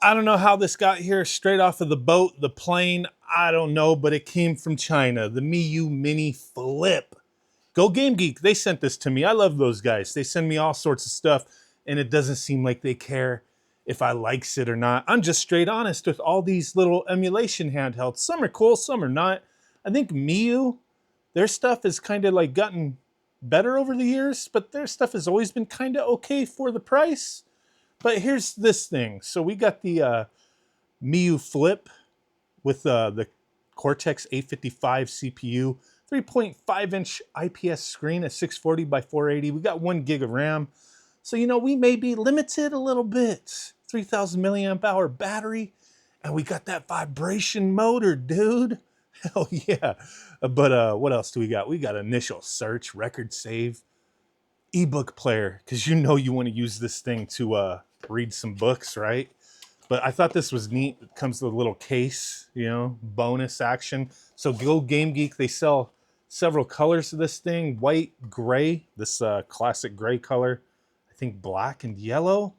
I don't know how this got here straight off of the boat, the plane. I don't know, but it came from China. The Miyoo Mini Flip. Go Game Geek. They sent this to me. I love those guys. They send me all sorts of stuff, and it doesn't seem like they care if I likes it or not. I'm just straight honest with all these little emulation handhelds. Some are cool, some are not. I think Miyoo, their stuff has kind of like gotten better over the years, but their stuff has always been kind of okay for the price. But here's this thing. So we got the Miyoo Flip with the Cortex A55 CPU, 3.5-inch IPS screen at 640 by 480. We got 1 gig of RAM. So, you know, we may be limited a little bit. 3,000 milliamp hour battery. And we got that vibration motor, dude. Hell yeah. But what else do we got? We got initial search, record save, ebook player, because you know you want to use this thing to read some books, right? But I thought this was neat. It comes with a little case, you know, bonus action. So Go Game Geek, they sell several colors of this thing. White, gray, this classic gray color. I think black and yellow.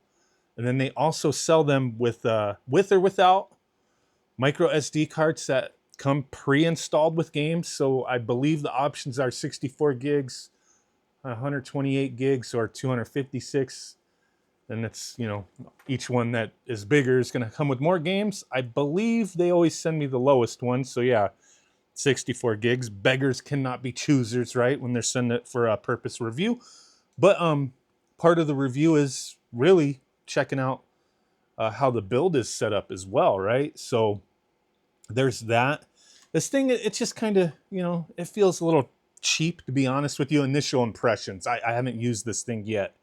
And then they also sell them with or without micro SD cards that come pre-installed with games. So I believe the options are 64 gigs, 128 gigs, or 256. And it's, you know, each one that is bigger is going to come with more games. I believe they always send me the lowest one. So yeah, 64 gigs. Beggars cannot be choosers, right? When they're sending it for a purpose review. But part of the review is really checking out how the build is set up as well, right? So there's that. This thing, it's just kind of, you know, it feels a little cheap, to be honest with you. Initial impressions. I haven't used this thing yet.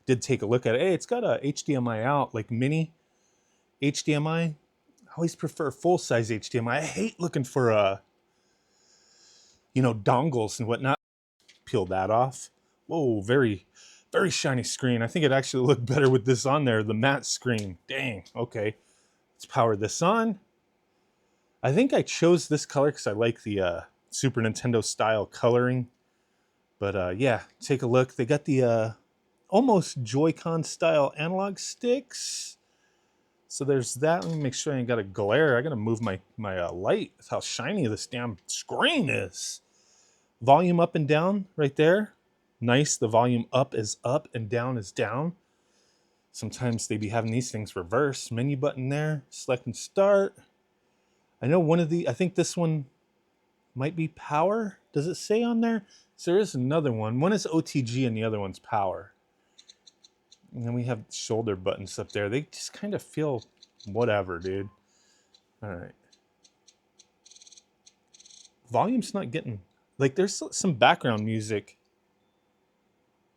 Did take a look at it. Hey, it's got a HDMI out, like mini HDMI. I always prefer full-size HDMI. I hate looking for you know, dongles and whatnot. Peel that off. Whoa, very, very shiny screen. I think it actually looked better with this on there, the matte screen. Dang, okay. Let's power this on. I think I chose this color because I like the Super Nintendo style coloring. But yeah, take a look. They got the almost Joy-Con style analog sticks. So there's that. Let me make sure I ain't got a glare. I gotta move my light. That's how shiny this damn screen is. Volume up and down right there. Nice. The volume up is up and down is down. Sometimes they be having these things reversed. Menu button there. Select and start. I know I think this one might be power. Does it say on there? So there is another one. One is OTG and the other one's power. And then we have shoulder buttons up there. They just kind of feel whatever, dude. All right. Volume's not getting... Like, there's some background music.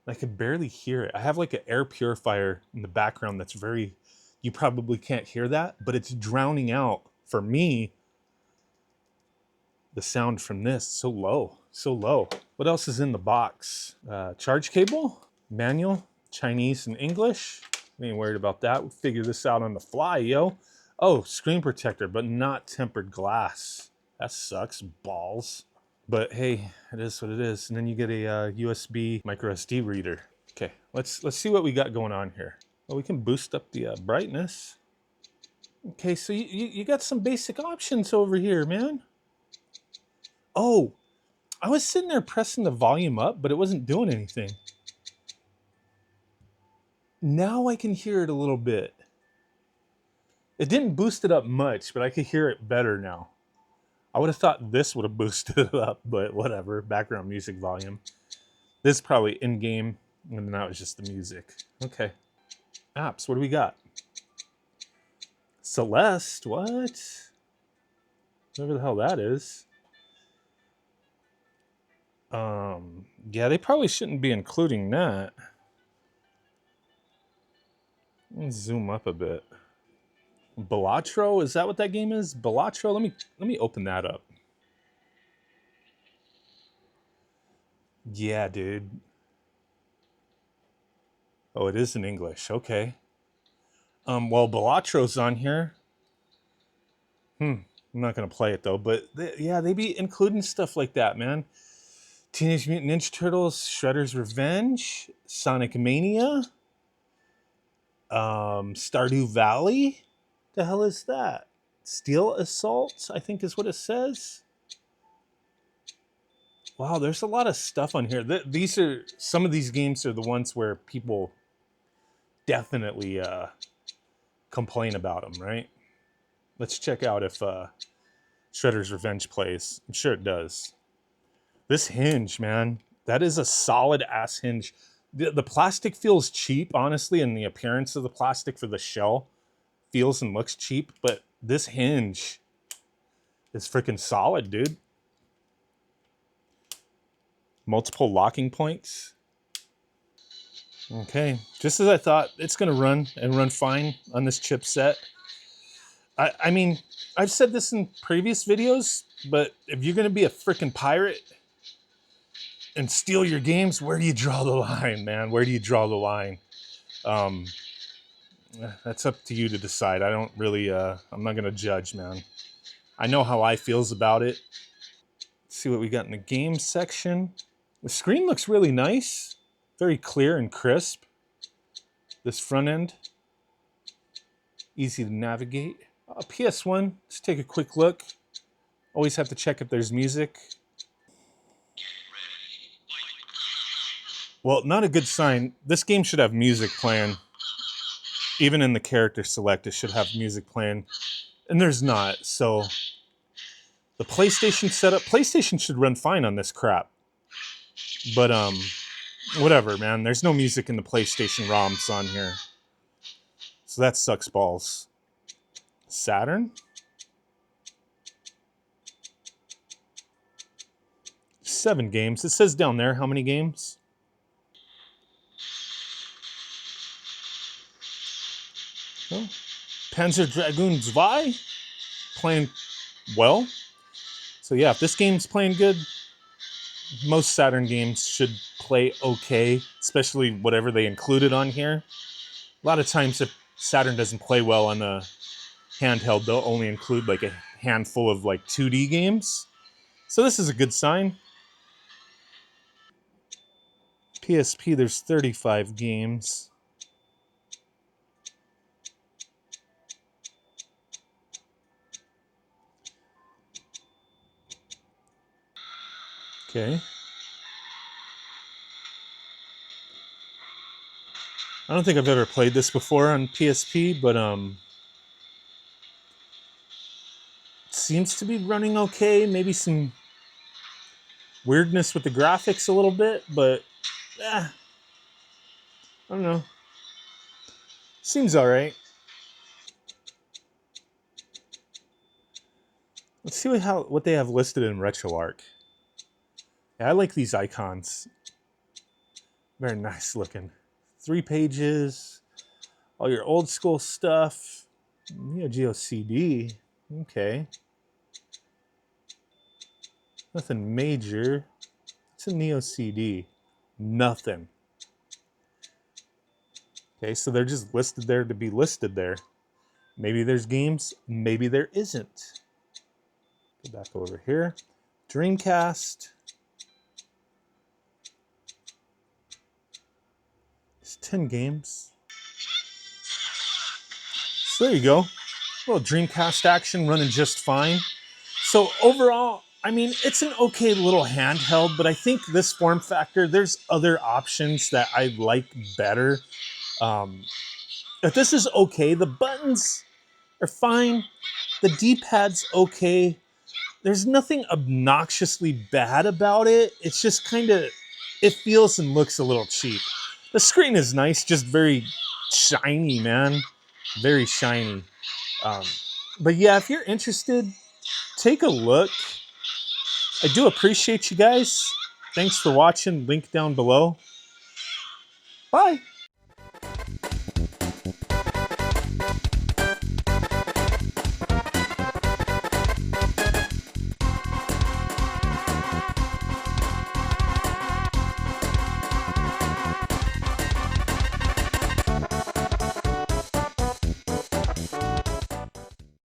I could barely hear it. I have like an air purifier in the background that's very... You probably can't hear that, but it's drowning out, for me, the sound from this. So low. So low. What else is in the box? Charge cable, manual, Chinese and English. I ain't worried about that. We'll figure this out on the fly, yo. Oh, screen protector, but not tempered glass. That sucks, balls. But hey, it is what it is. And then you get a USB micro SD reader. Okay, let's see what we got going on here. Well, we can boost up the brightness. Okay, so you got some basic options over here, man. Oh, I was sitting there pressing the volume up, but it wasn't doing anything. Now I can hear it a little bit. It didn't boost it up much, but I could hear it better now. I would have thought this would have boosted it up, but whatever. Background music volume. This is probably in-game, and now it's just the music. Okay. Apps, what do we got? Celeste, what? Whatever the hell that is. Yeah, they probably shouldn't be including that. Let me zoom up a bit. Balatro, is that what that game is? Balatro, let me open that up. Yeah, dude. Oh, it is in English. Okay. Well, Balatro's on here. I'm not gonna play it though, but yeah, they be including stuff like that, man. Teenage Mutant Ninja Turtles, Shredder's Revenge, Sonic Mania, Stardew Valley. The hell is that? Steel Assault, I think is what it says. Wow, there's a lot of stuff on here. These are some of these games are the ones where people definitely complain about them, right? Let's check out if Shredder's Revenge plays. I'm sure it does. This hinge, man, that is a solid ass hinge. The plastic feels cheap, honestly, and the appearance of the plastic for the shell feels and looks cheap, but this hinge is freaking solid, dude. Multiple locking points. Okay, just as I thought, it's gonna run and run fine on this chipset. I mean, I've said this in previous videos, but if you're gonna be a freaking pirate and steal your games, where do you draw the line, man? Where do you draw the line? Um, that's up to you to decide. I don't really, I'm not gonna judge, man. I know how I feels about it. Let's see what we got in the game section. The screen looks really nice, very clear and crisp. This front end, easy to navigate. PS1, let's take a quick look. Always have to check if there's music. Well, not a good sign. This game should have music playing. Even in the character select, it should have music playing. And there's not, so... The PlayStation setup, PlayStation should run fine on this crap. But, whatever, man. There's no music in the PlayStation ROMs on here. So that sucks balls. Saturn? 7 games. It says down there how many games. Oh. Panzer Dragoon 2 playing well. So yeah, if this game's playing good, most Saturn games should play okay, especially whatever they included on here. A lot of times if Saturn doesn't play well on the handheld, they'll only include like a handful of like 2D games. So this is a good sign. PSP, there's 35 games. Okay. I don't think I've ever played this before on PSP, but it seems to be running okay. Maybe some weirdness with the graphics a little bit, but I don't know. Seems all right. Let's see what they have listed in RetroArch. Yeah, I like these icons. Very nice looking. 3 pages. All your old school stuff. Neo Geo CD. Okay. Nothing major. It's a Neo CD. Nothing. Okay, so they're just listed there to be listed there. Maybe there's games, maybe there isn't. Go back over here. Dreamcast. It's 10 games. So there you go. A little Dreamcast action running just fine. So overall, I mean, it's an okay little handheld, but I think this form factor, there's other options that I like better. If this is okay, the buttons are fine. The D-pad's okay. There's nothing obnoxiously bad about it. It's just kind of, it feels and looks a little cheap. The screen is nice, just very shiny, man. Very shiny. But yeah, if you're interested, take a look. I do appreciate you guys. Thanks for watching. Link down below. Bye.